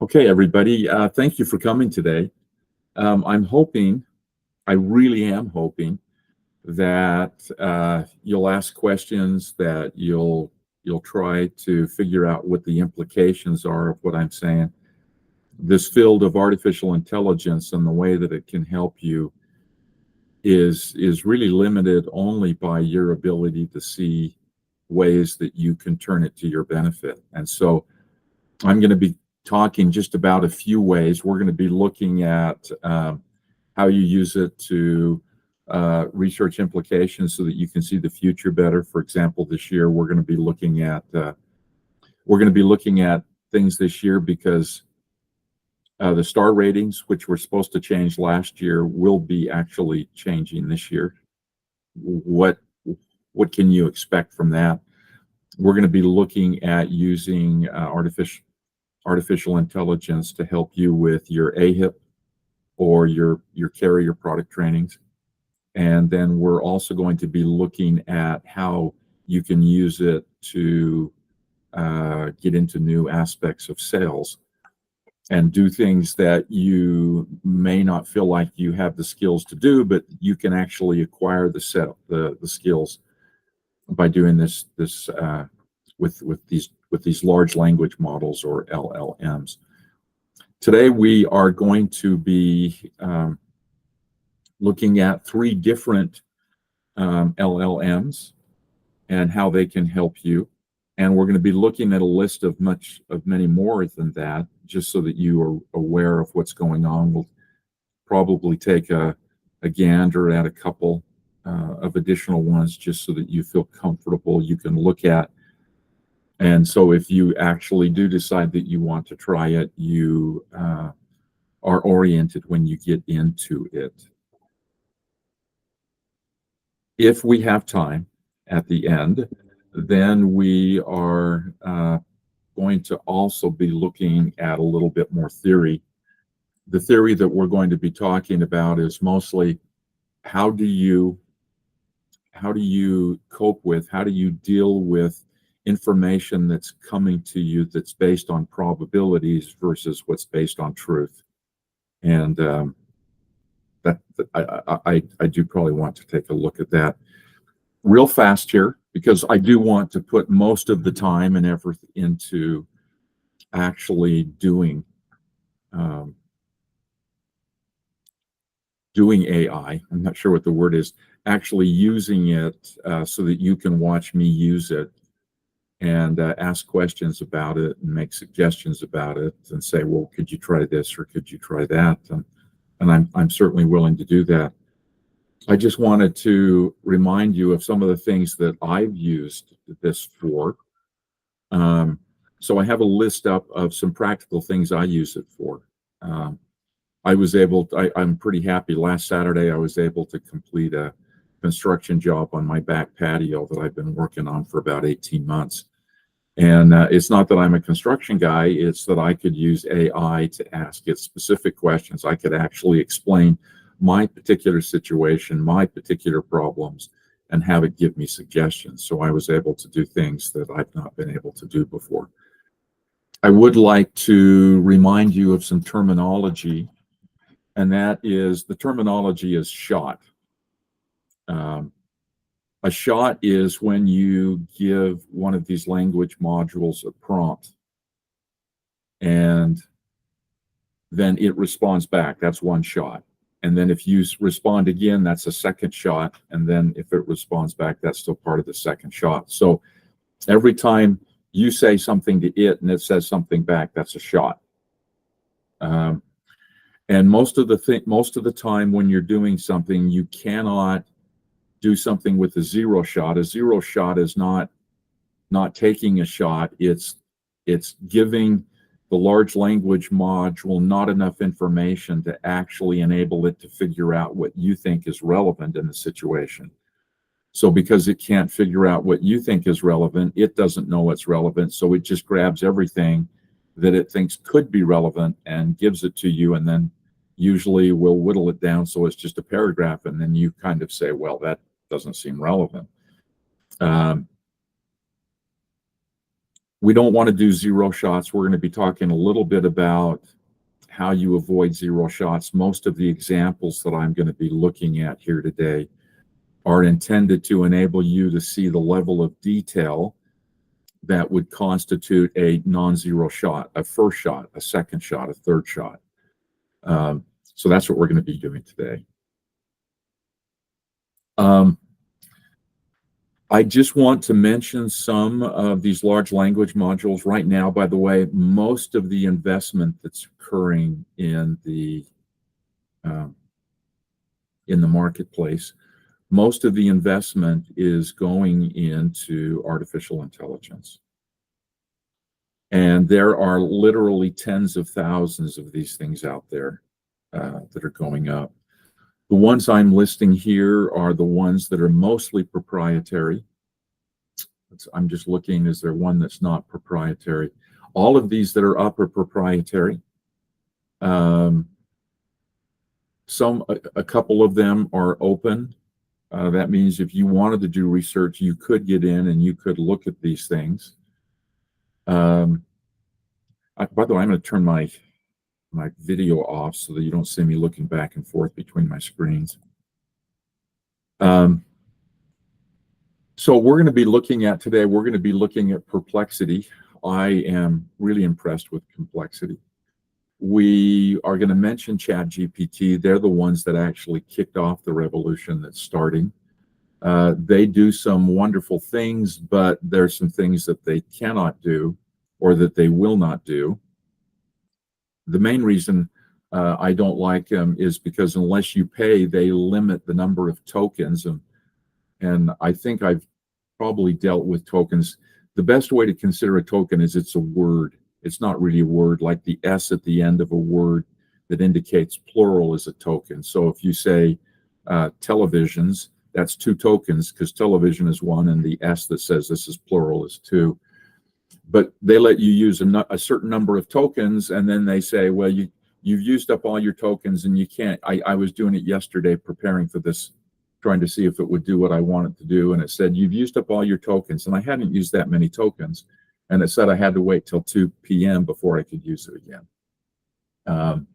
Okay, everybody, thank you for coming today. I'm hoping, I really am hoping that you'll ask questions, that you'll try to figure out what the implications are of what I'm saying. This field of artificial intelligence and the way that it can help you is really limited only by your ability to see ways that you can turn it to your benefit. And so I'm going to be talking just about a few ways. We're going to be looking at how you use it to research implications so that you can see the future better. For example, this year we're going to be looking at things this year because the star ratings, which were supposed to change last year, will be actually changing this year. What can you expect from that? We're going to be looking at using artificial intelligence to help you with your AHIP or your carrier product trainings. And then we're also going to be looking at how you can use it to get into new aspects of sales and do things that you may not feel like you have the skills to do, but you can actually acquire the skills by doing this with these large language models, or LLMs. Today we are going to be looking at three different LLMs and how they can help you. And we're going to be looking at a list of many more than that, just so that you are aware of what's going on. We'll probably take a gander at a couple of additional ones, just so that you feel comfortable, you can look at. And so if you actually do decide that you want to try it, you are oriented when you get into it. If we have time at the end, then we are going to also be looking at a little bit more theory. The theory that we're going to be talking about is mostly how do you cope with, how do you deal with information that's coming to you that's based on probabilities versus what's based on truth. And I do probably want to take a look at that real fast here, because I do want to put most of the time and effort into actually doing AI. I'm not sure what the word is, actually using it so that you can watch me use it and ask questions about it and make suggestions about it and say, well, could you try this or could you try that? And I'm certainly willing to do that. I just wanted to remind you of some of the things that I've used this for. So I have a list up of some practical things I use it for. I'm pretty happy. Last Saturday, I was able to complete a construction job on my back patio that I've been working on for about 18 months. And it's not that I'm a construction guy, it's that I could use AI to ask it specific questions. I could actually explain my particular situation, my particular problems, and have it give me suggestions. So I was able to do things that I've not been able to do before. I would like to remind you of some terminology, and that is, the terminology is shot. A shot is when you give one of these language modules a prompt, and then it responds back. That's one shot. And then if you respond again, that's a second shot. And then if it responds back, that's still part of the second shot. So every time you say something to it and it says something back, that's a shot. And most of the time when you're doing something, you cannot do something with a zero shot. A zero shot is not taking a shot. It's giving the large language module not enough information to actually enable it to figure out what you think is relevant in the situation. So because it can't figure out what you think is relevant, it doesn't know what's relevant. So it just grabs everything that it thinks could be relevant and gives it to you, and then usually will whittle it down so it's just a paragraph, and then you kind of say, well, that doesn't seem relevant. We don't want to do zero shots. We're going to be talking a little bit about how you avoid zero shots. Most of the examples that I'm going to be looking at here today are intended to enable you to see the level of detail that would constitute a non-zero shot, a first shot, a second shot, a third shot. So that's what we're going to be doing today. I just want to mention some of these large language modules right now. By the way, most of the investment that's occurring in the marketplace, most of the investment is going into artificial intelligence. And there are literally tens of thousands of these things out there that are going up. The ones I'm listing here are the ones that are mostly proprietary. I'm just looking, is there one that's not proprietary? All of these that are up are proprietary. A couple of them are open. That means if you wanted to do research, you could get in and you could look at these things. By the way, I'm going to turn my video off so that you don't see me looking back and forth between my screens. So we're going to be looking at today, we're going to be looking at Perplexity. I am really impressed with Perplexity. We are going to mention ChatGPT. They're the ones that actually kicked off the revolution that's starting. They do some wonderful things, but there's some things that they cannot do or that they will not do. The main reason I don't like them is because unless you pay, they limit the number of tokens. And I think I've probably dealt with tokens. The best way to consider a token is it's a word. It's not really a word, like the S at the end of a word that indicates plural is a token. So if you say televisions, that's two tokens because television is one and the S that says this is plural is two. But they let you use a certain number of tokens, and then they say, well, you've used up all your tokens and you can't. I was doing it yesterday preparing for this, trying to see if it would do what I wanted to do. And it said, you've used up all your tokens. And I hadn't used that many tokens. And it said I had to wait till 2 p.m. before I could use it again.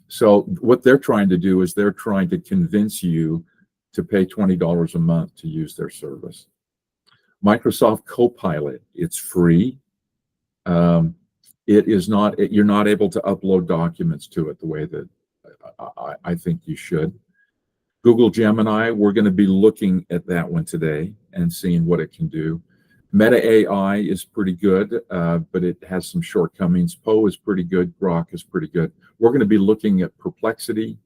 So what they're trying to do is they're trying to convince you to pay $20 a month to use their service. Microsoft Copilot, it's free. It is not, you're not able to upload documents to it the way that I think you should. Google Gemini, we're going to be looking at that one today and seeing what it can do. Meta AI is pretty good, but it has some shortcomings. Poe is pretty good. Grok is pretty good. We're going to be looking at Perplexity,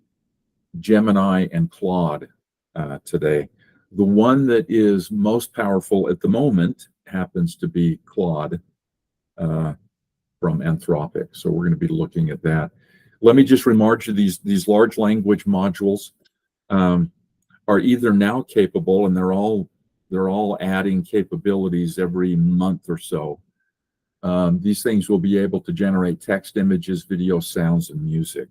Gemini, and Claude today. The one that is most powerful at the moment happens to be Claude from Anthropic. So we're going to be looking at that. Let me just remind you, these large language modules are either now capable, and they're all adding capabilities every month or so. These things will be able to generate text, images, video, sounds, and music.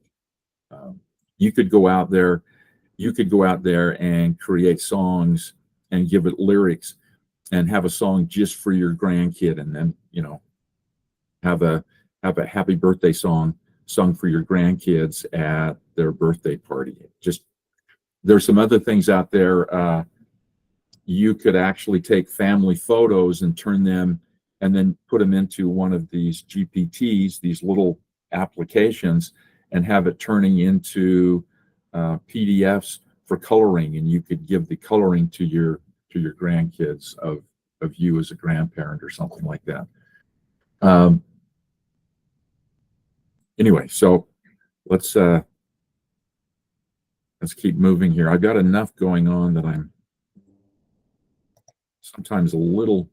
You could go out there and create songs and give it lyrics and have a song just for your grandkid, and then have a happy birthday song sung for your grandkids at their birthday party. There's some other things out there. You could actually take family photos and turn them and then put them into one of these GPTs, these little applications, and have it turning into PDFs for coloring, and you could give the coloring to your grandkids of you as a grandparent or something like that. Anyway, so let's keep moving here. I've got enough going on that I'm sometimes a little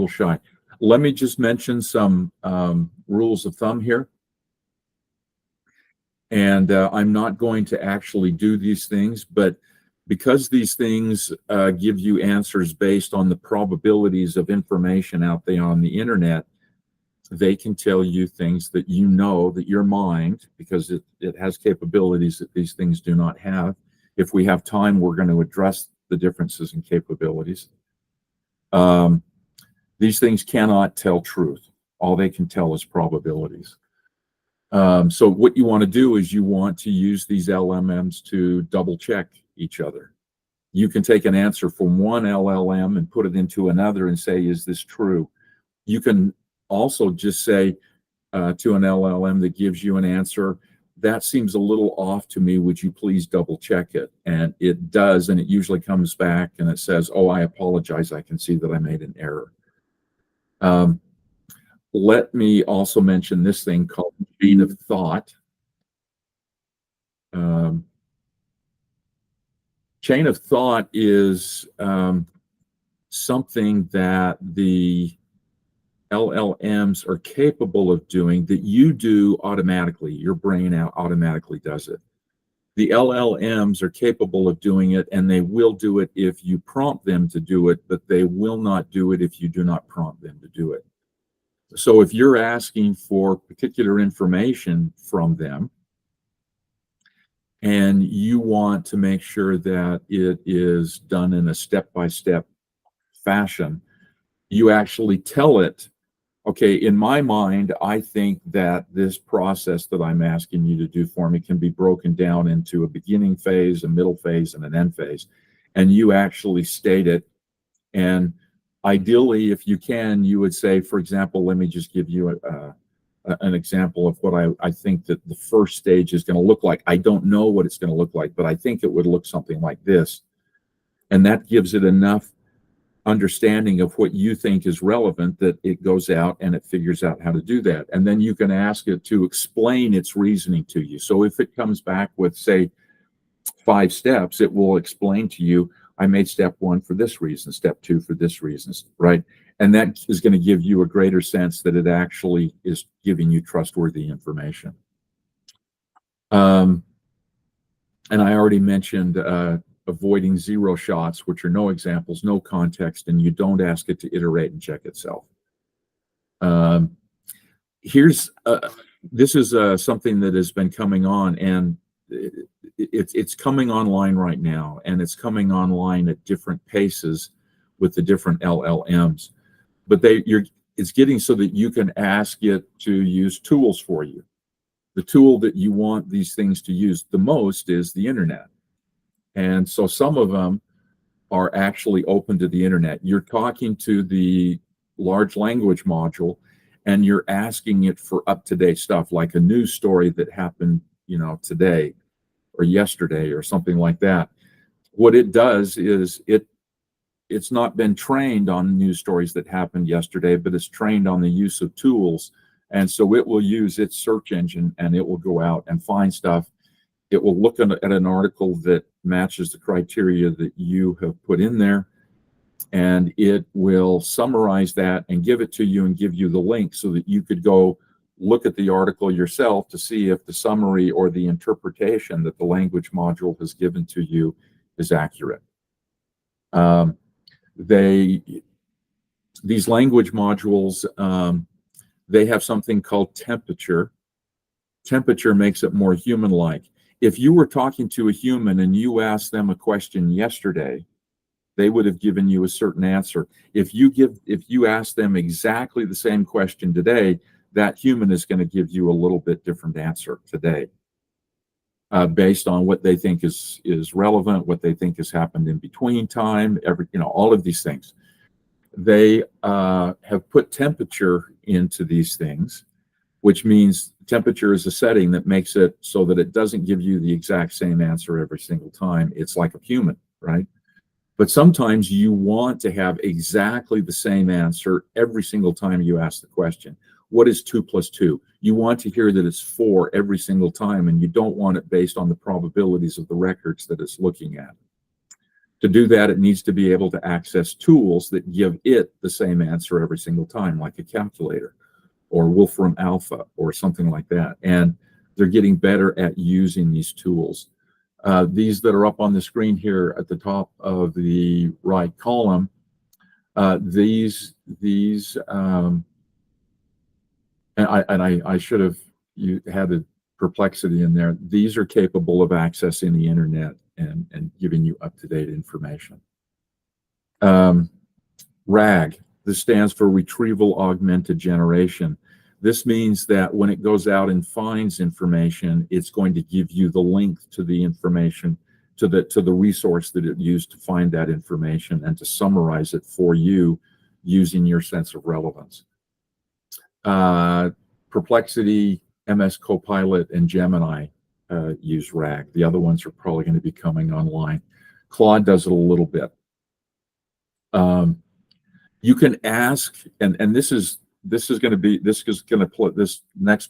shy. Let me just mention some rules of thumb here. And I'm not going to actually do these things, but because these things give you answers based on the probabilities of information out there on the internet, they can tell you things that that your mind, because it has capabilities that these things do not have. If we have time, we're going to address the differences in capabilities. These things cannot tell truth. All they can tell is probabilities. So what you want to do is you want to use these LLMs to double check each other. You can take an answer from one LLM and put it into another and say, is this true? You can also just say to an LLM that gives you an answer, that seems a little off to me. Would you please double check it? And it does, and it usually comes back and it says, oh, I apologize. I can see that I made an error. Let me also mention this thing called chain of thought. Chain of thought is something that the LLMs are capable of doing that you do automatically. Your brain automatically does it. The LLMs are capable of doing it, and they will do it if you prompt them to do it, but they will not do it if you do not prompt them to do it. So if you're asking for particular information from them and you want to make sure that it is done in a step-by-step fashion, you actually tell it, okay, in my mind, I think that this process that I'm asking you to do for me can be broken down into a beginning phase, a middle phase, and an end phase. And you actually state it. And ideally, if you can, you would say, for example, let me just give you an example of what I think that the first stage is going to look like. I don't know what it's going to look like, but I think it would look something like this. And that gives it enough understanding of what you think is relevant that it goes out and it figures out how to do that. And then you can ask it to explain its reasoning to you. So if it comes back with, say, 5 steps, it will explain to you, I made step 1 for this reason, step 2 for this reason, right? And that is going to give you a greater sense that it actually is giving you trustworthy information. And I already mentioned avoiding zero shots, which are no examples, no context, and you don't ask it to iterate and check itself. This is something that has been coming on, and it's coming online right now, and it's coming online at different paces with the different LLMs. But it's getting so that you can ask it to use tools for you. The tool that you want these things to use the most is the internet. And so some of them are actually open to the internet. You're talking to the large language module and you're asking it for up-to-date stuff, like a news story that happened, today or yesterday or something like that. What it does is it's not been trained on news stories that happened yesterday, but it's trained on the use of tools. And so it will use its search engine and it will go out and find stuff. It will look at an article that matches the criteria that you have put in there, and it will summarize that and give it to you and give you the link so that you could go look at the article yourself to see if the summary or the interpretation that the language module has given to you is accurate. These language modules, they have something called temperature. Temperature makes it more human-like. If you were talking to a human and you asked them a question yesterday, they would have given you a certain answer. If you ask them exactly the same question today, that human is going to give you a little bit different answer today, based on what they think is relevant, what they think has happened in between time, all of these things. They have put temperature into these things, which means temperature is a setting that makes it so that it doesn't give you the exact same answer every single time. It's like a human, right? But sometimes you want to have exactly the same answer every single time you ask the question. What is 2 + 2? You want to hear that it's 4 every single time, and you don't want it based on the probabilities of the records that it's looking at. To do that, it needs to be able to access tools that give it the same answer every single time, like a calculator or Wolfram Alpha or something like that. And they're getting better at using these tools. These that are up on the screen here at the top of the right column, these and I should have had a Perplexity in there. These are capable of accessing the internet and giving you up-to-date information. RAG, This stands for Retrieval Augmented Generation. This means that when it goes out and finds information, it's going to give you the link to the information, to the resource that it used to find that information, and to summarize it for you using your sense of relevance. Perplexity, MS Copilot, and Gemini use RAG. The other ones are probably going to be coming online. Claude does it a little bit. You can ask, and this next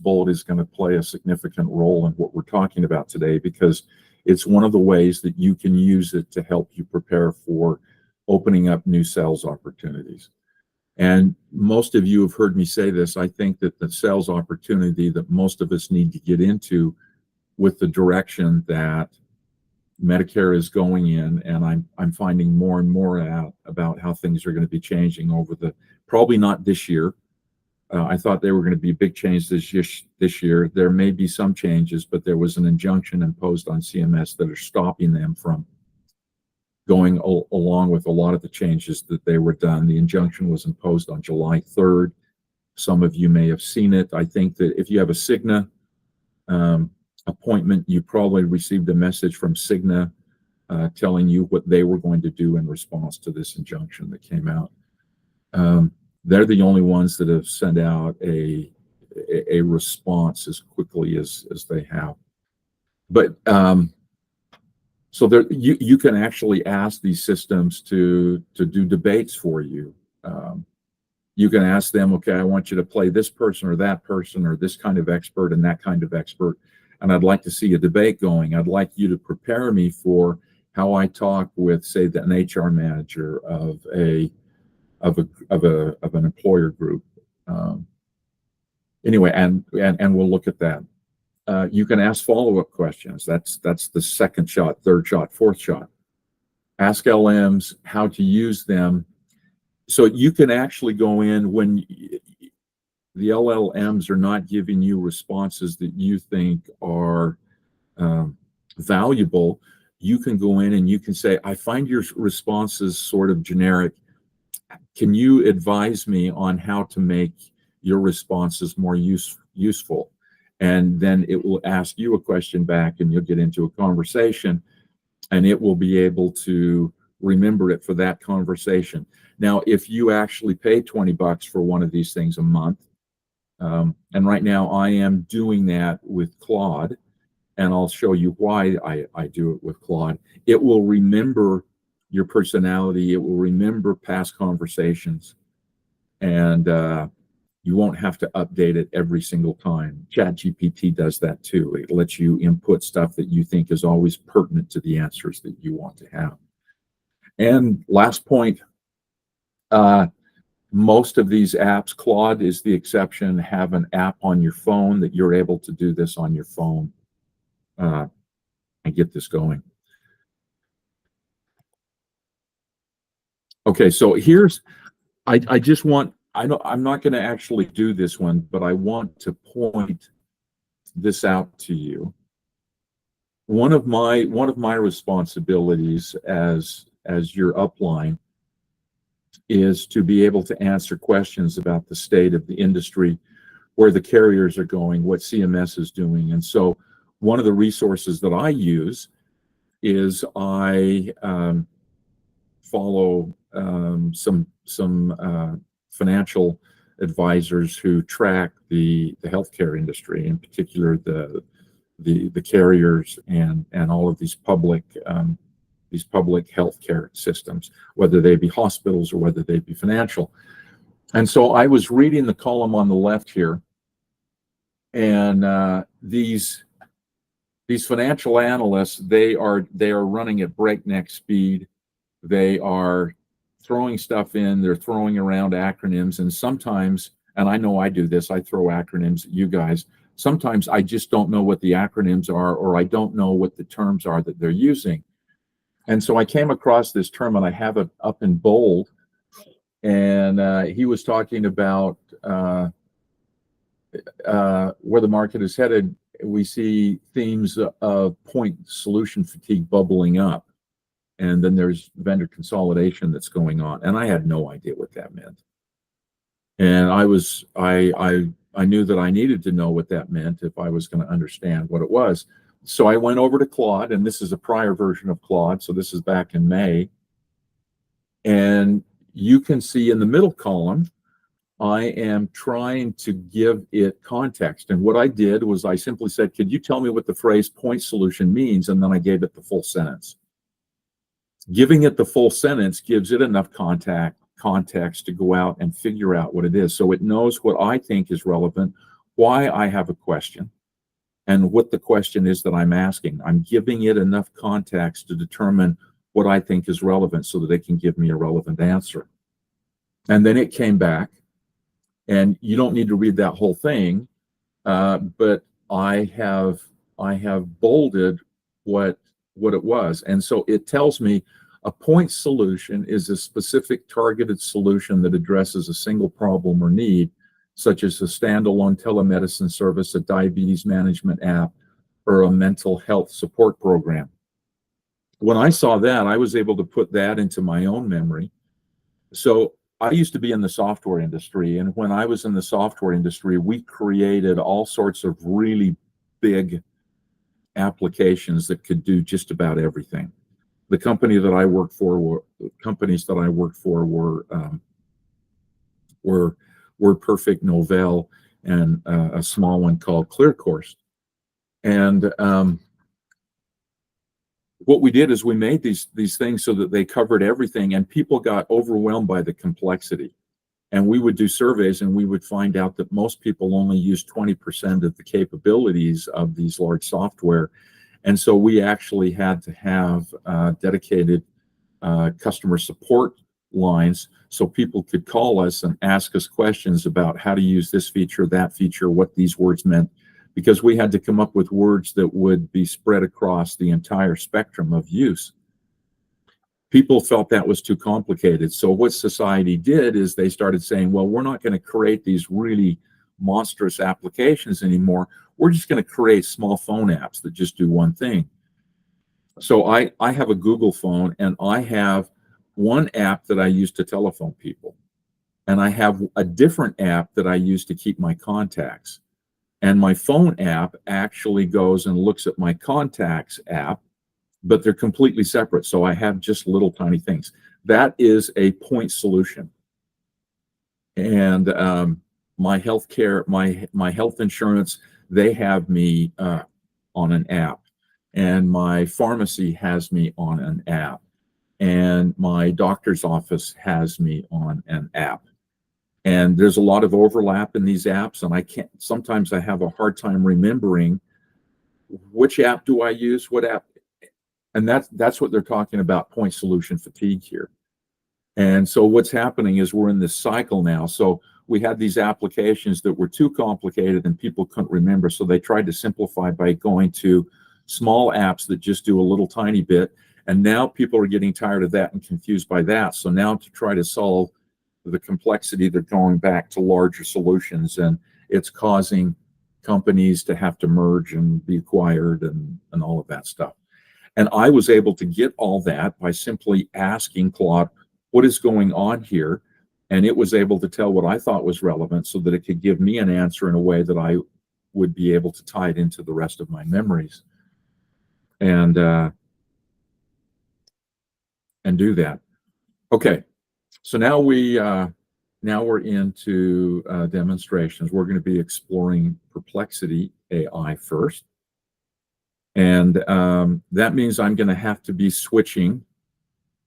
bullet is going to play a significant role in what we're talking about today, because it's one of the ways that you can use it to help you prepare for opening up new sales opportunities. And most of you have heard me say this. I think that the sales opportunity that most of us need to get into, with the direction that Medicare is going in, and I'm finding more and more out about how things are going to be changing over probably not this year. I thought they were going to be big changes this year. There may be some changes, but there was an injunction imposed on CMS that are stopping them from going along with a lot of the changes that they were done. The injunction was imposed on July 3rd. Some of you may have seen it. I think that if you have a Cigna appointment, you probably received a message from Cigna telling you what they were going to do in response to this injunction that came out. They're the only ones that have sent out a response as quickly as they have. But so there, you can actually ask these systems to do debates for you. You can ask them, okay, I want you to play this person or that person, or this kind of expert and that kind of expert, and I'd like to see a debate going. I'd like you to prepare me for how I talk with, say, an HR manager of an employer group. Anyway, and we'll look at that. You can ask follow-up questions. That's the second shot, third shot, fourth shot. Ask LLMs how to use them. So you can actually go in when the LLMs are not giving you responses that you think are valuable. You can go in and you can say, I find your responses sort of generic. Can you advise me on how to make your responses more useful? And then it will ask you a question back, and you'll get into a conversation, and it will be able to remember it for that conversation. Now, if you actually pay $20 for one of these things a month, and right now I am doing that with Claude, and I'll show you why I do it with Claude. It will remember your personality. It will remember past conversations, and you won't have to update it every single time. ChatGPT does that too. It lets you input stuff that you think is always pertinent to the answers that you want to have. And last point, most of these apps, Claude is the exception, have an app on your phone that you're able to do this on your phone and get this going. Okay, so here's, I just want, I know I'm not going to actually do this one, but I want to point this out to you. One of my responsibilities as your upline is to be able to answer questions about the state of the industry, where the carriers are going, what CMS is doing. And so one of the resources that I use is I follow some financial advisors who track the healthcare industry, in particular the carriers and all of these public healthcare systems, whether they be hospitals or whether they be financial. And so I was reading the column on the left here, and these financial analysts, they are running at breakneck speed. They are throwing stuff in, they're throwing around acronyms, and sometimes, and I know I do this, I throw acronyms at you guys. Sometimes I just don't know what the acronyms are, or I don't know what the terms are that they're using. And so I came across this term, and I have it up in bold, and he was talking about where the market is headed. We see themes of point solution fatigue bubbling up. And then there's vendor consolidation that's going on. And I had no idea what that meant. And I knew that I needed to know what that meant if I was going to understand what it was. So I went over to Claude, and this is a prior version of Claude. So this is back in May. And you can see in the middle column, I am trying to give it context. And what I did was I simply said, could you tell me what the phrase point solution means? And then I gave it the full sentence. Giving it the full sentence gives it enough context to go out and figure out what it is. So it knows what I think is relevant, why I have a question, and what the question is that I'm asking. I'm giving it enough context to determine what I think is relevant so that it can give me a relevant answer. And then it came back, and you don't need to read that whole thing, but I have bolded what it was, and so it tells me a point solution is a specific targeted solution that addresses a single problem or need, such as a standalone telemedicine service, a diabetes management app, or a mental health support program. When I saw that, I was able to put that into my own memory. So I used to be in the software industry, and when I was in the software industry, we created all sorts of really big applications that could do just about everything. The company that I worked for were companies that I worked for were Perfect Novell and a small one called ClearCourse. And what we did is we made these things so that they covered everything, and people got overwhelmed by the complexity. And we would do surveys, and we would find out that most people only use 20% of the capabilities of these large software. And so we actually had to have dedicated customer support lines so people could call us and ask us questions about how to use this feature, that feature, what these words meant, because we had to come up with words that would be spread across the entire spectrum of use. People felt that was too complicated. So what society did is they started saying, well, we're not going to create these really monstrous applications anymore. We're just going to create small phone apps that just do one thing. So I have a Google phone, and I have one app that I use to telephone people. And I have a different app that I use to keep my contacts. And my phone app actually goes and looks at my contacts app, but they're completely separate. So I have just little tiny things. That is a point solution. And my healthcare, my health insurance, they have me on an app, and my pharmacy has me on an app, and my doctor's office has me on an app. And there's a lot of overlap in these apps, and sometimes I have a hard time remembering which app do I use, what app. And that's what they're talking about, point solution fatigue here. And so what's happening is we're in this cycle now. So we had these applications that were too complicated and people couldn't remember. So they tried to simplify by going to small apps that just do a little tiny bit. And now people are getting tired of that and confused by that. So now to try to solve the complexity, they're going back to larger solutions, and it's causing companies to have to merge and be acquired and all of that stuff. And I was able to get all that by simply asking Claude, what is going on here? And it was able to tell what I thought was relevant so that it could give me an answer in a way that I would be able to tie it into the rest of my memories and do that. Okay, so now we're into demonstrations. We're going to be exploring Perplexity AI first. And that means I'm going to have to be switching.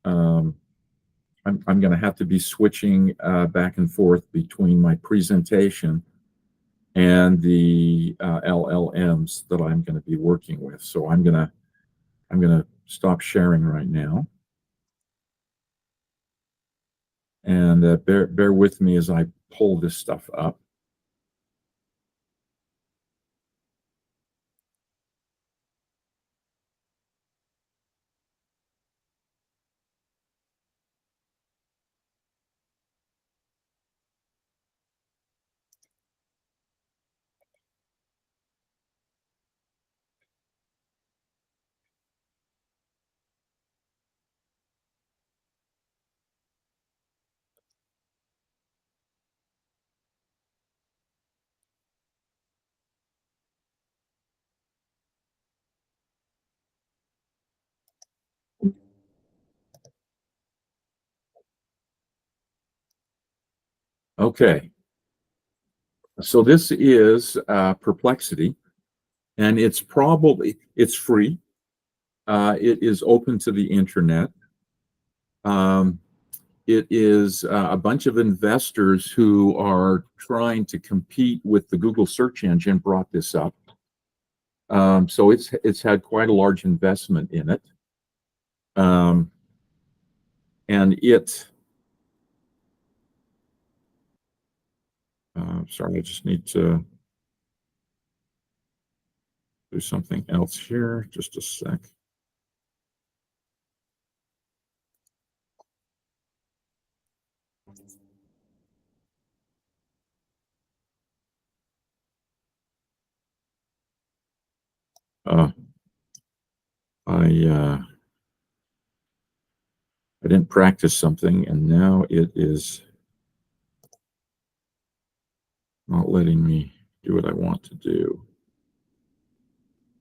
I'm going to have to be switching back and forth between my presentation and the LLMs that I'm going to be working with. So I'm going to stop sharing right now, and bear with me as I pull this stuff up. Okay, so this is Perplexity, and it's free. It is open to the internet. Um, it is a bunch of investors who are trying to compete with the Google search engine brought this up. So it's had quite a large investment in it. Um, and sorry, I just need to do something else here. Just a sec. Uh, I didn't practice something, and now it is not letting me do what I want to do.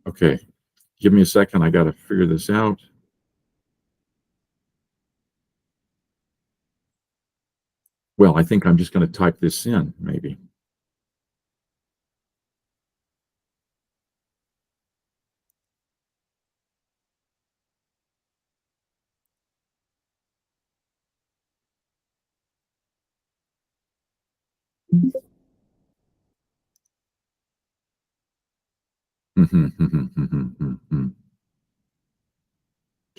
Okay, give me a second. I got to figure this out. Well, I think I'm just going to type this in, maybe.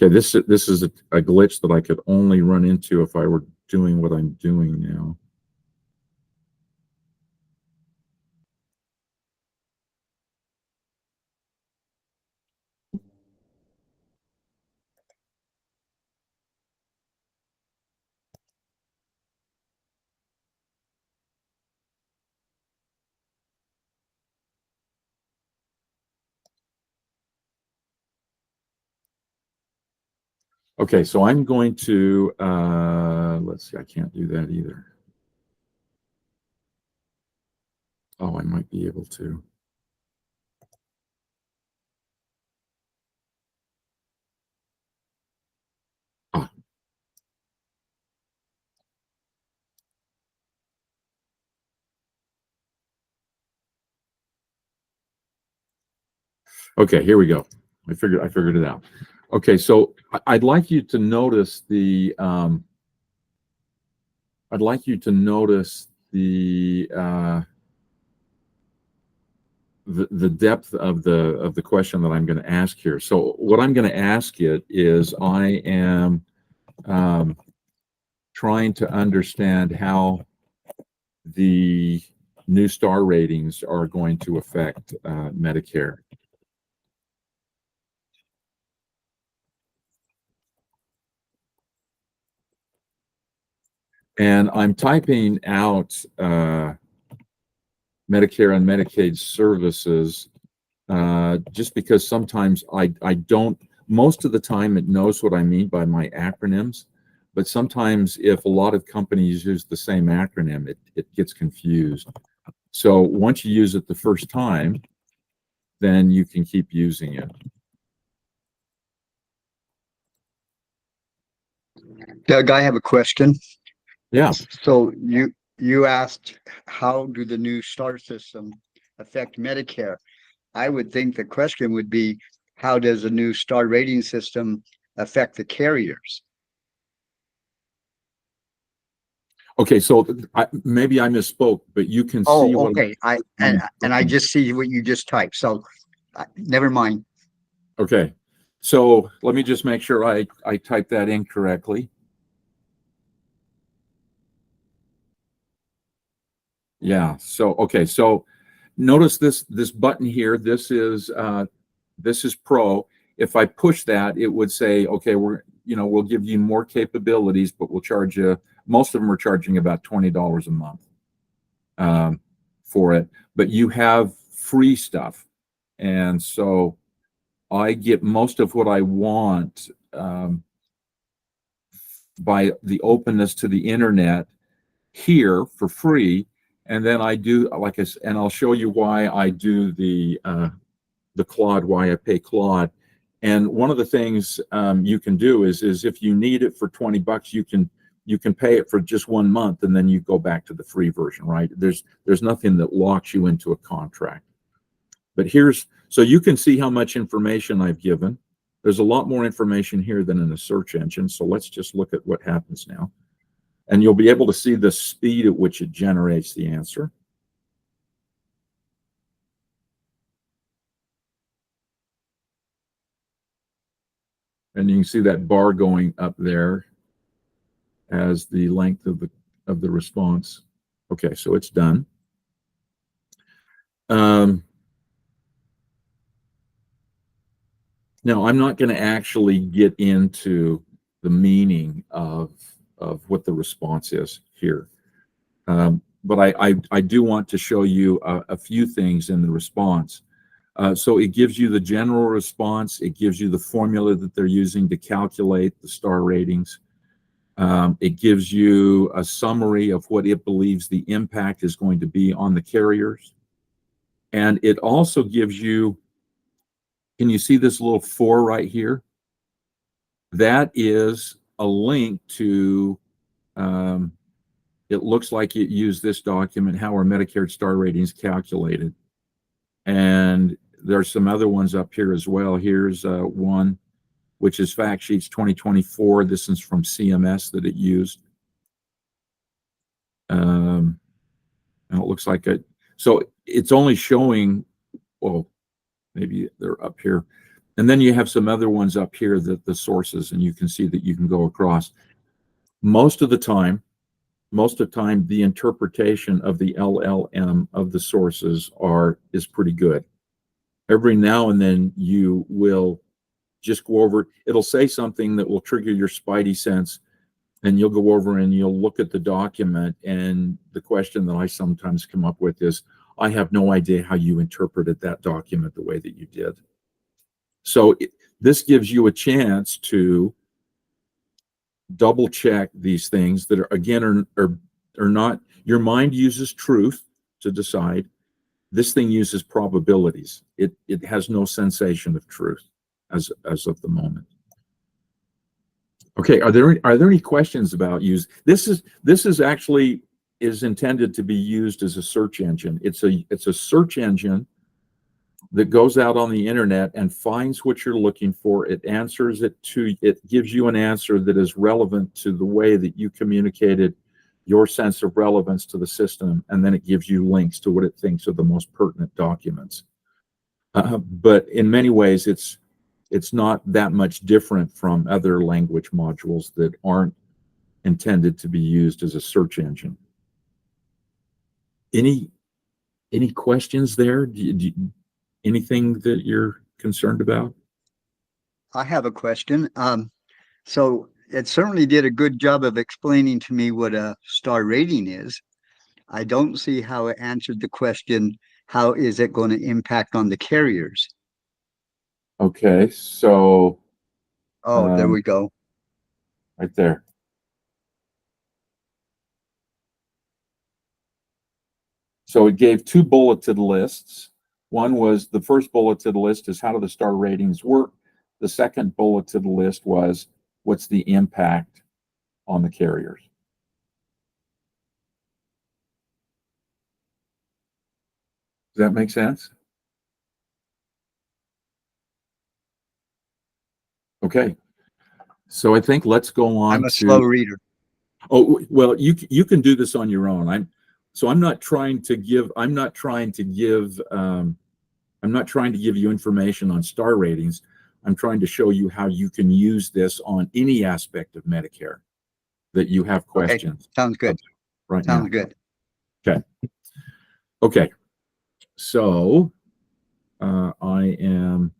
Okay, this is a glitch that I could only run into if I were doing what I'm doing now. Okay, so I'm going to, let's see, I can't do that either. Oh, I might be able to. Ah, okay, here we go. I figured it out. Okay, so I'd like you to notice I'd like you to notice the depth of the question that I'm going to ask here. So what I'm going to ask it is I am trying to understand how the new star ratings are going to affect Medicare. And I'm typing out Medicare and Medicaid services just because sometimes I don't, most of the time it knows what I mean by my acronyms, but sometimes if a lot of companies use the same acronym, it gets confused. So once you use it the first time, then you can keep using it. Doug, I have a question. Yeah. So you asked how do the new star system affect Medicare? I would think the question would be how does the new star rating system affect the carriers? Okay, so maybe I misspoke, but you can see Oh, what okay. And I just see what you just typed. So never mind. Okay, so let me just make sure I typed that in correctly. Yeah, so okay, so notice this button here. This is Pro. If I push that, it would say, okay, we'll give you more capabilities, but we'll charge you. Most of them are charging about $20 a month for it, but you have free stuff, and so I get most of what I want by the openness to the internet here for free, and then I do, like I said, and I'll show you why I do the Claude, why I pay Claude. And one of the things you can do is if you need it for $20, you can pay it for just 1 month and then you go back to the free version, right? There's nothing that locks you into a contract. But so you can see how much information I've given. There's a lot more information here than in a search engine. So let's just look at what happens now. And you'll be able to see the speed at which it generates the answer. And you can see that bar going up there as the length of the response. Okay, so it's done. Now, I'm not going to actually get into the meaning of what the response is here. But I do want to show you a few things in the response. So it gives you the general response. It gives you the formula that they're using to calculate the star ratings. It gives you a summary of what it believes the impact is going to be on the carriers. And it also gives you, can you see this little 4 right here? That is a link to, it looks like it used this document, how are Medicare star ratings calculated. And there's some other ones up here as well. Here's one, which is Fact Sheets 2024. This is from CMS that it used. And it looks like it. So it's only showing, well, maybe they're up here. And then you have some other ones up here, that the sources, and you can see that you can go across. Most of the time, the interpretation of the LLM of the sources is pretty good. Every now and then you will just go over, it'll say something that will trigger your spidey sense, and you'll go over and you'll look at the document, and the question that I sometimes come up with is, I have no idea how you interpreted that document the way that you did. So this gives you a chance to double check these things that are, again, are not, your mind uses truth to decide. This thing uses probabilities. It has no sensation of truth as of the moment. Okay, are there any questions about use? This is actually intended to be used as a search engine. It's a search engine that goes out on the internet and finds what you're looking for. It answers it gives you an answer that is relevant to the way that you communicated your sense of relevance to the system, and then it gives you links to what it thinks are the most pertinent documents. But in many ways, it's not that much different from other language modules that aren't intended to be used as a search engine. Any questions there? Anything that you're concerned about? I have a question. So it certainly did a good job of explaining to me what a star rating is. I don't see how it answered the question, how is it going to impact on the carriers? Okay, so there we go. right there. So it gave 2 bulleted lists. One was, the first bulleted list is, how do the star ratings work? The second bulleted list was, what's the impact on the carriers? Does that make sense? Okay. So I think let's go on. I'm a slow reader. Oh, well, you can do this on your own. I'm not trying to give you information on star ratings. I'm trying to show you how you can use this on any aspect of Medicare that you have questions. Okay. Sounds good. Right Sounds now. good. Okay. So I am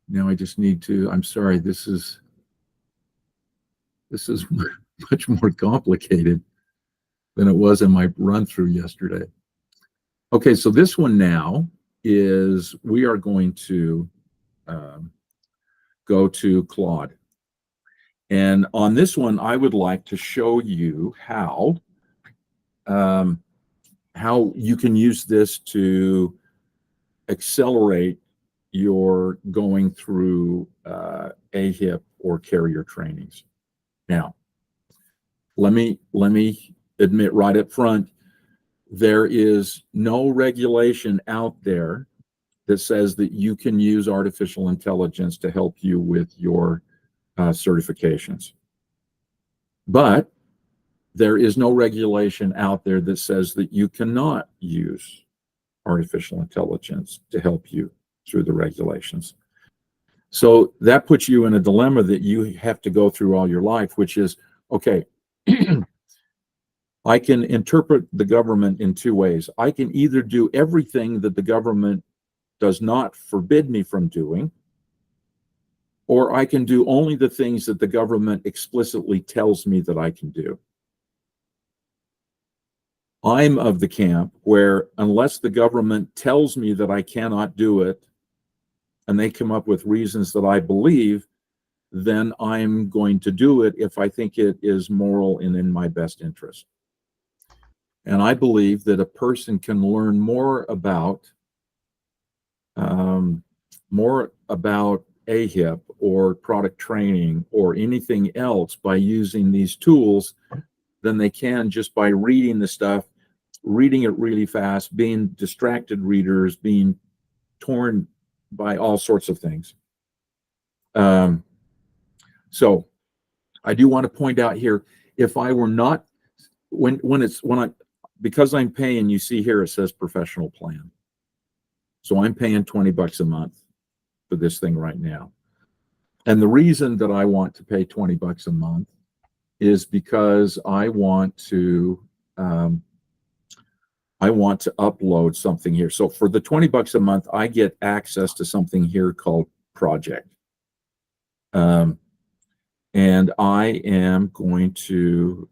now. I just need to. I'm sorry. This is much more complicated than it was in my run through yesterday. Okay, so this one now is, we are going to go to Claude. And on this one, I would like to show you how you can use this to accelerate your going through AHIP or carrier trainings. Now, let me admit right up front, there is no regulation out there that says that you can use artificial intelligence to help you with your certifications. But there is no regulation out there that says that you cannot use artificial intelligence to help you through the regulations. So that puts you in a dilemma that you have to go through all your life, which is, okay, I can interpret the government in two ways. I can either do everything that the government does not forbid me from doing, or I can do only the things that the government explicitly tells me that I can do. I'm of the camp where unless the government tells me that I cannot do it, and they come up with reasons that I believe, then I'm going to do it if I think it is moral and in my best interest. And I believe that a person can learn more about AHIP or product training or anything else by using these tools than they can just by reading the stuff, reading it really fast, being distracted readers, being torn by all sorts of things. So I do want to point out here, if I were not, because I'm paying, you see here it says professional plan. So I'm paying $20 a month for this thing right now. And the reason that I want to pay $20 a month is because I want to upload something here. So for the $20 a month, I get access to something here called Project. And I am going to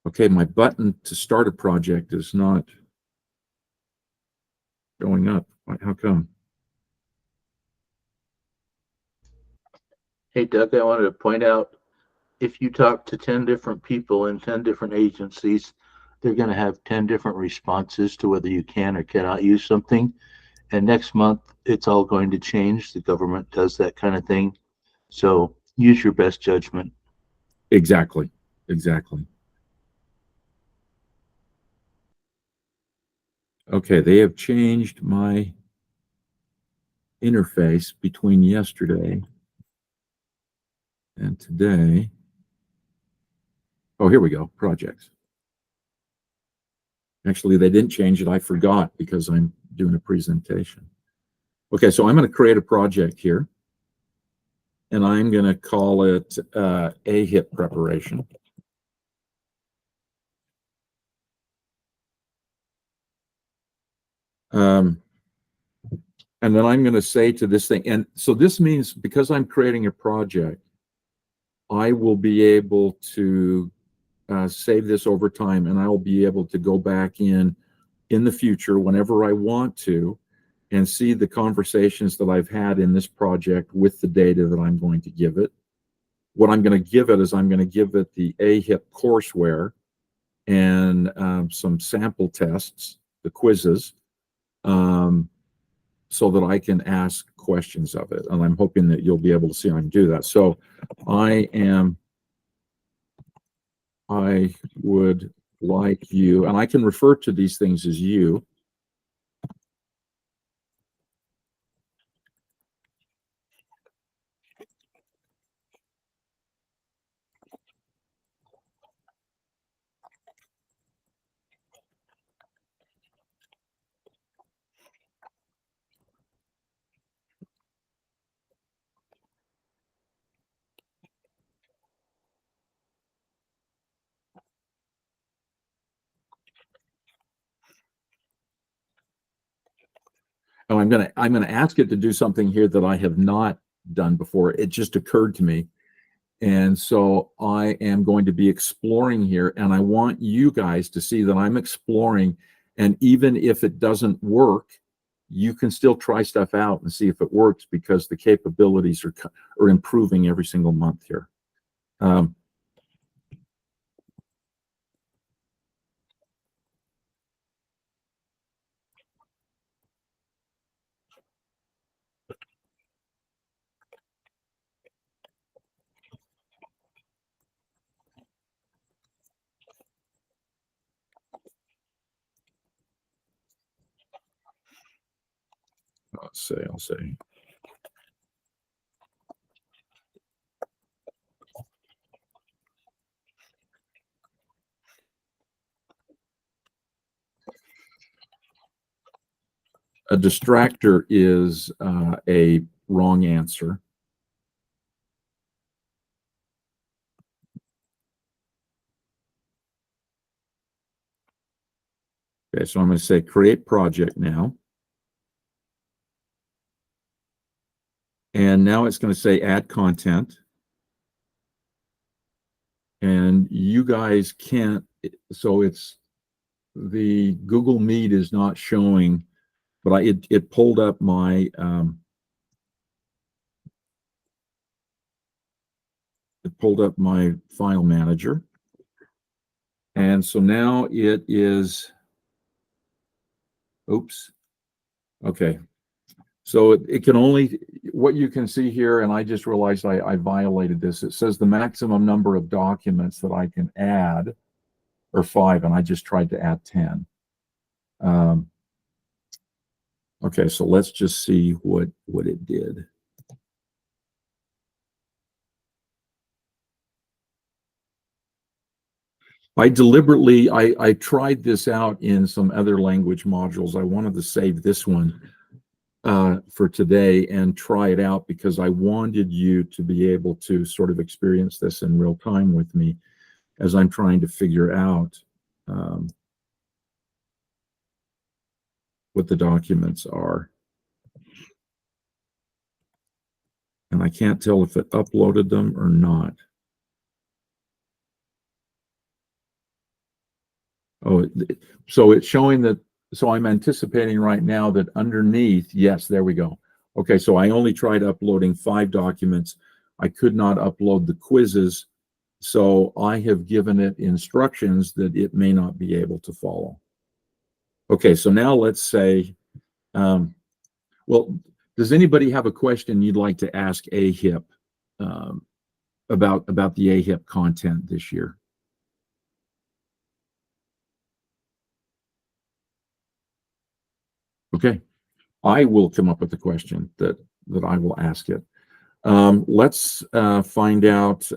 okay, my button to start a project is not going up. How come? Hey, Doug, I wanted to point out, if you talk to 10 different people in 10 different agencies, they're going to have 10 different responses to whether you can or cannot use something. And next month, it's all going to change. The government does that kind of thing. So use your best judgment. Exactly. Exactly. Okay, they have changed my interface between yesterday and today. Oh, here we go, projects. Actually, they didn't change it. I forgot because I'm doing a presentation. Okay, so I'm going to create a project here, and I'm going to call it AHIP preparation. And then I'm going to say to this thing, and so this means because I'm creating a project, I will be able to save this over time, and I will be able to go back in the future whenever I want to and see the conversations that I've had in this project with the data that I'm going to give it. What I'm going to give it is I'm going to give it the AHIP courseware and some sample tests, the quizzes, so that I can ask questions of it. And I'm hoping that you'll be able to see I can do that. So I would like you, and I can refer to these things as you. Oh, I'm gonna ask it to do something here that I have not done before. It just occurred to me. And so I am going to be exploring here, and I want you guys to see that I'm exploring. And even if it doesn't work, you can still try stuff out and see if it works, because the capabilities are improving every single month here. I'll say. A distractor is a wrong answer. Okay, so I'm going to say create project now. And now it's going to say add content. And you guys can't, so it's the Google Meet is not showing, but it pulled up my file manager. And so now it is, oops. Okay. So it can only, what you can see here, and I just realized I violated this. It says the maximum number of documents that I can add are 5, and I just tried to add 10. Okay, so let's just see what it did. I deliberately, I tried this out in some other language modules. I wanted to save this one for today and try it out because I wanted you to be able to sort of experience this in real time with me as I'm trying to figure out what the documents are. And I can't tell if it uploaded them or not. Oh, so it's showing that, so I'm anticipating right now that underneath, yes, there we go. Okay, so I only tried uploading 5 documents. I could not upload the quizzes, so I have given it instructions that it may not be able to follow. Okay, so now let's say, well, does anybody have a question you'd like to ask AHIP about the AHIP content this year? Okay, I will come up with a question that I will ask it. Let's find out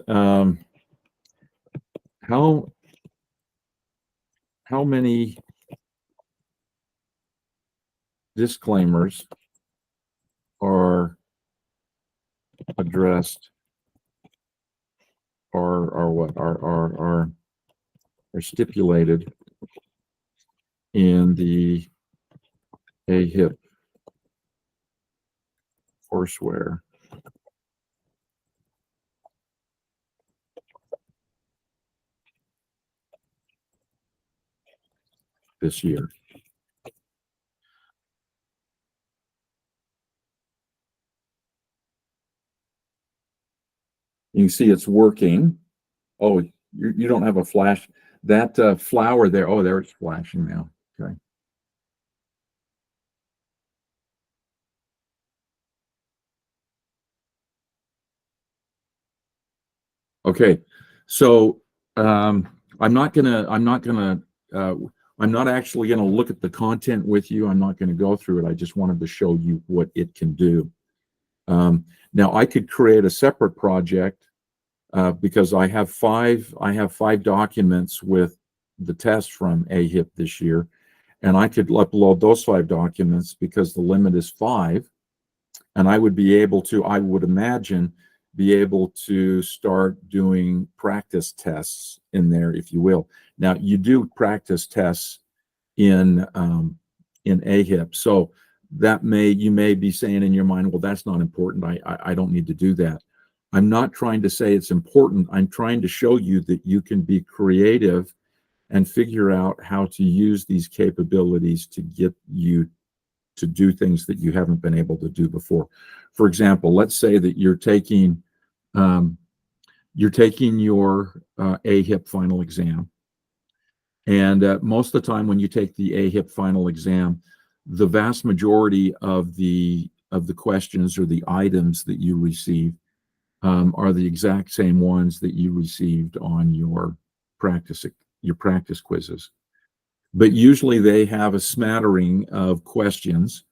how many disclaimers are addressed or what are stipulated in the AHIP courseware this year. You can see it's working. Oh, you don't have a flash. That flower there, oh, there it's flashing now. Okay. Okay, so I'm not actually gonna look at the content with you. I'm not gonna go through it. I just wanted to show you what it can do. Now I could create a separate project because I have five documents with the test from AHIP this year, and I could upload those 5 documents because the limit is 5, and I would be able to, I would imagine, be able to start doing practice tests in there, if you will. Now you do practice tests in AHIP, so that you may be saying in your mind, well, that's not important. I don't need to do that. I'm not trying to say it's important. I'm trying to show you that you can be creative and figure out how to use these capabilities to get you to do things that you haven't been able to do before. For example, let's say that you're taking your AHIP final exam, and most of the time when you take the AHIP final exam, the vast majority of the questions or the items that you receive are the exact same ones that you received on your practice quizzes. But usually they have a smattering of questions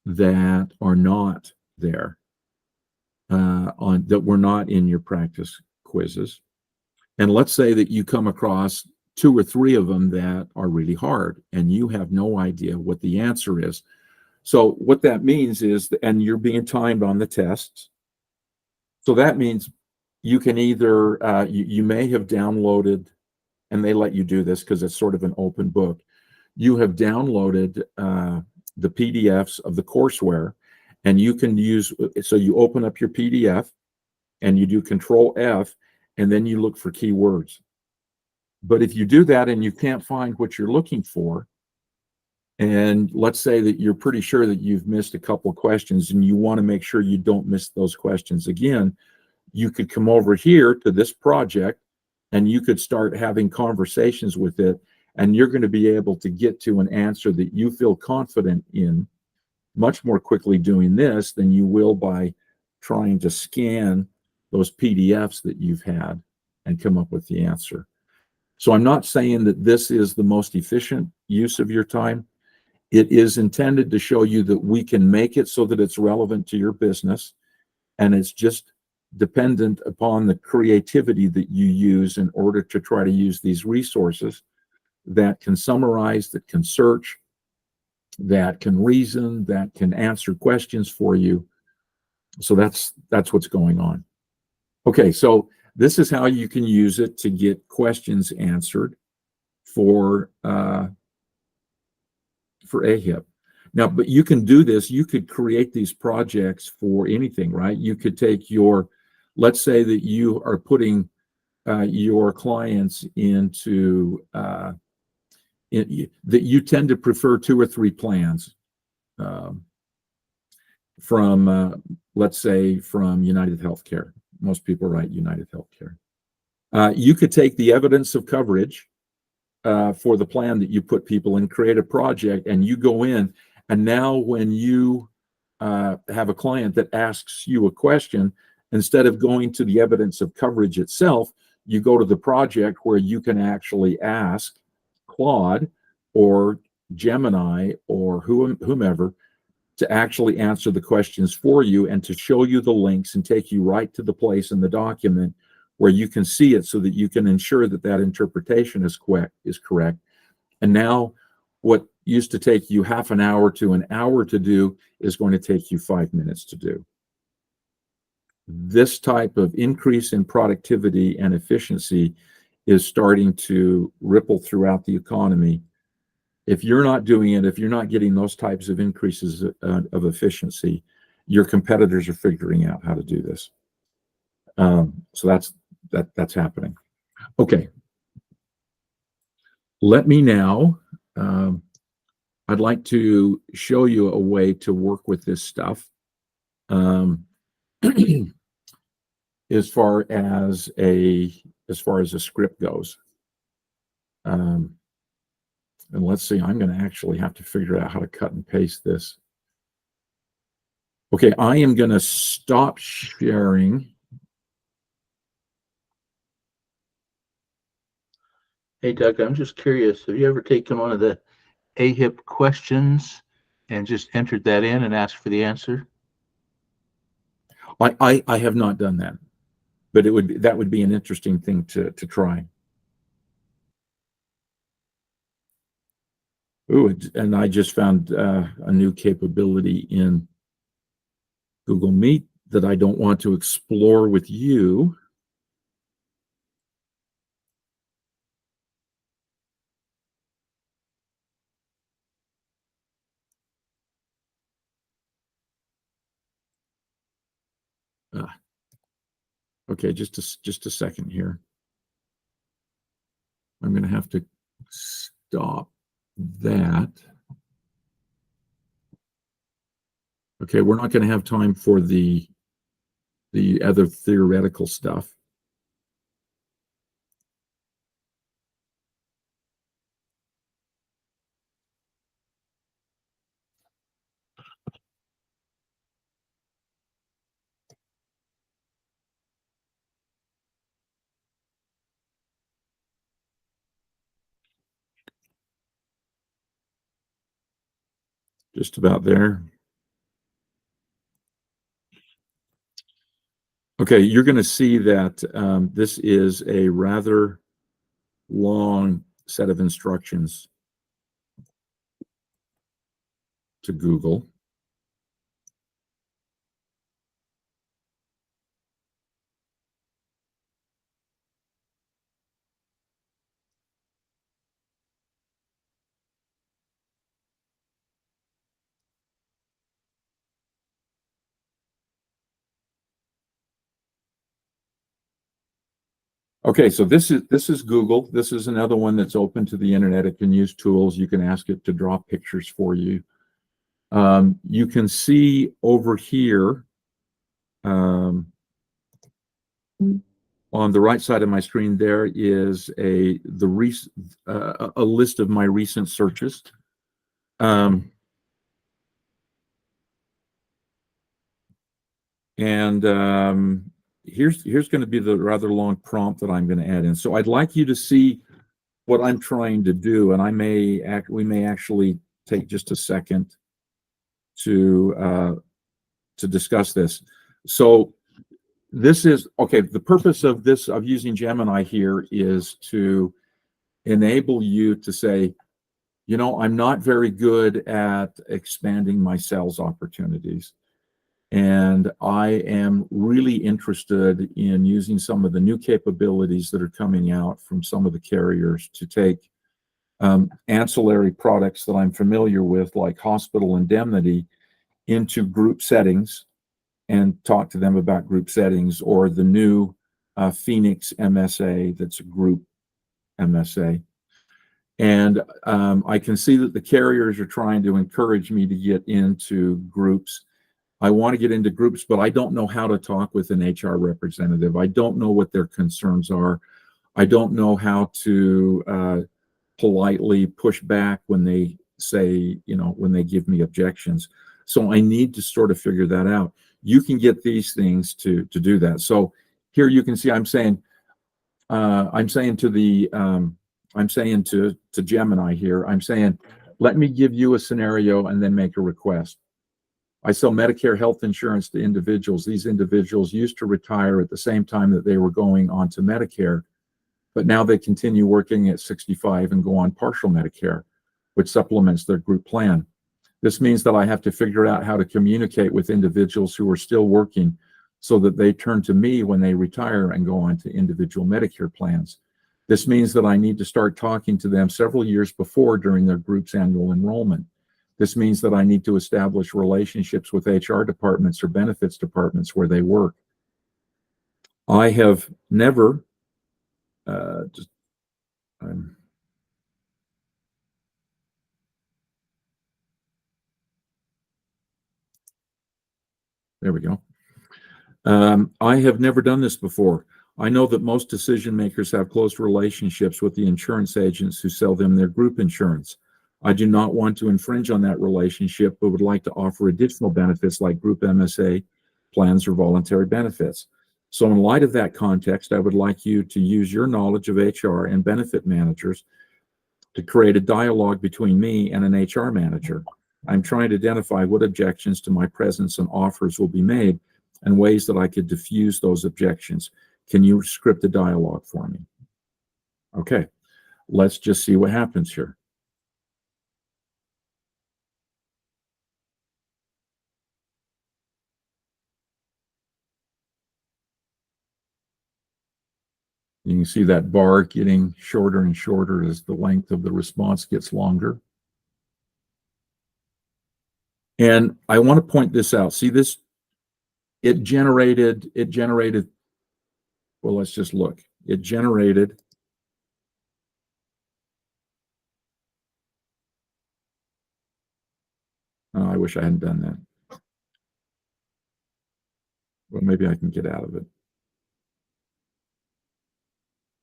that are not there that were not in your practice quizzes. And let's say that you come across 2 or 3 of them that are really hard and you have no idea what the answer is. So what that means is, and you're being timed on the tests. So that means you can either, you may have downloaded, and they let you do this because it's sort of an open book. You have downloaded the PDFs of the courseware, and you can use, so you open up your PDF and you do Control F, and then you look for keywords. But if you do that and you can't find what you're looking for, and let's say that you're pretty sure that you've missed a couple questions and you want to make sure you don't miss those questions again, you could come over here to this project and you could start having conversations with it, and you're going to be able to get to an answer that you feel confident in much more quickly doing this than you will by trying to scan those PDFs that you've had and come up with the answer. So I'm not saying that this is the most efficient use of your time. It is intended to show you that we can make it so that it's relevant to your business, and it's just dependent upon the creativity that you use in order to try to use these resources that can summarize, that can search, that can reason, that can answer questions for you. So that's what's going on. Okay, so this is how you can use it to get questions answered for AHIP. Now, but you can do this. You could create these projects for anything, right? You could take your, let's say that you are putting your clients into that you tend to prefer 2 or 3 plans from, let's say, from United Healthcare. Most people write United Healthcare. You could take the evidence of coverage for the plan that you put people in, create a project, and you go in, and now when you have a client that asks you a question, instead of going to the evidence of coverage itself, you go to the project where you can actually ask Claude or Gemini or whomever to actually answer the questions for you and to show you the links and take you right to the place in the document where you can see it so that you can ensure that that interpretation is correct. And now what used to take you half an hour to an hour to do is going to take you 5 minutes to do. This type of increase in productivity and efficiency is starting to ripple throughout the economy. If you're not doing it, if you're not getting those types of increases of efficiency, your competitors are figuring out how to do this. So that's happening. Okay. Let me now, I'd like to show you a way to work with this stuff as far as a script goes. And let's see, I'm going to actually have to figure out how to cut and paste this. Okay, I am going to stop sharing. Hey, Doug, I'm just curious. Have you ever taken one of the AHIP questions and just entered that in and asked for the answer? I have not done that, but that would be an interesting thing to try. Ooh, and I just found a new capability in Google Meet that I don't want to explore with you. Okay, just a second here. I'm going to have to stop that. Okay, we're not going to have time for the other theoretical stuff. Just about there. Okay, you're going to see that this is a rather long set of instructions to Google. Okay, so this is Google. This is another one that's open to the internet. It can use tools. You can ask it to draw pictures for you. You can see over here on the right side of my screen, there is a list of my recent searches. Here's going to be the rather long prompt that I'm going to add in. So I'd like you to see what I'm trying to do, and we may actually take just a second to discuss this. So this is okay. The purpose of using Gemini here is to enable you to say, you know, I'm not very good at expanding my sales opportunities. And I am really interested in using some of the new capabilities that are coming out from some of the carriers to take ancillary products that I'm familiar with, like hospital indemnity, into group settings and talk to them about group settings, or the new Phoenix MSA that's a group MSA. And I can see that the carriers are trying to encourage me to get into groups. I want to get into groups, but I don't know how to talk with an HR representative. I don't know what their concerns are. I don't know how to politely push back when they say, you know, when they give me objections. So I need to sort of figure that out. You can get these things to do that. So here you can see I'm saying to Gemini here, I'm saying, let me give you a scenario and then make a request. I sell Medicare health insurance to individuals. These individuals used to retire at the same time that they were going on to Medicare, but now they continue working at 65 and go on partial Medicare, which supplements their group plan. This means that I have to figure out how to communicate with individuals who are still working so that they turn to me when they retire and go on to individual Medicare plans. This means that I need to start talking to them several years before during their group's annual enrollment. This means that I need to establish relationships with HR departments or benefits departments where they work. I have never there we go. I have never done this before. I know that most decision makers have close relationships with the insurance agents who sell them their group insurance. I do not want to infringe on that relationship, but would like to offer additional benefits like group MSA plans or voluntary benefits. So in light of that context, I would like you to use your knowledge of HR and benefit managers to create a dialogue between me and an HR manager. I'm trying to identify what objections to my presence and offers will be made and ways that I could diffuse those objections. Can you script a dialogue for me? Okay, let's just see what happens here. You can see that bar getting shorter and shorter as the length of the response gets longer. And I want to point this out. See this? It generated, well, let's just look. It generated I wish I hadn't done that. Well, maybe I can get out of it.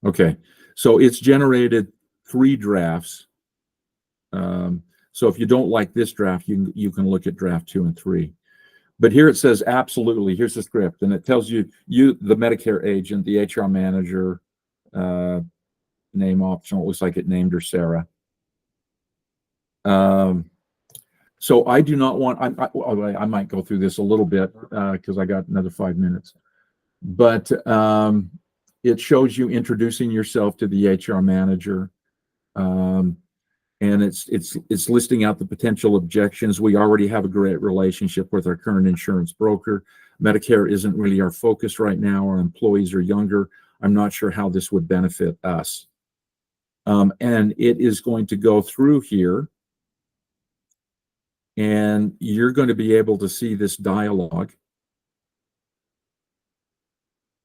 Okay, so it's generated 3 drafts. So if you don't like this draft, you can look at draft 2 and 3. But here it says absolutely. Here's the script, and it tells you the Medicare agent, the HR manager, name optional. It looks like it named her Sarah. So I do not want. I might go through this a little bit because I got another 5 minutes. but it shows you introducing yourself to the HR manager. And it's listing out the potential objections. We already have a great relationship with our current insurance broker. Medicare isn't really our focus right now. Our employees are younger. I'm not sure how this would benefit us. And it is going to go through here, and you're going to be able to see this dialogue.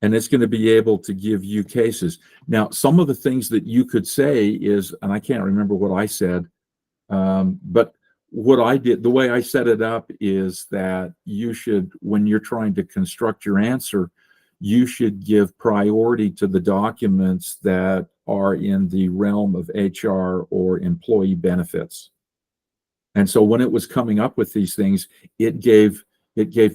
And it's going to be able to give you cases. Now, some of the things that you could say is, and I can't remember what I said, but what I did, the way I set it up is that you should, when you're trying to construct your answer, you should give priority to the documents that are in the realm of HR or employee benefits. And so when it was coming up with these things, it gave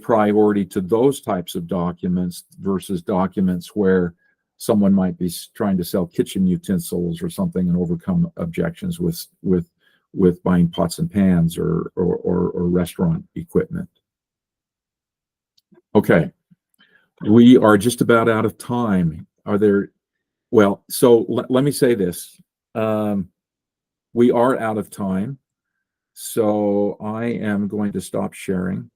priority to those types of documents versus documents where someone might be trying to sell kitchen utensils or something and overcome objections with buying pots and pans or restaurant equipment. Okay, we are just about out of time. Well, so let me say this. We are out of time. So I am going to stop sharing.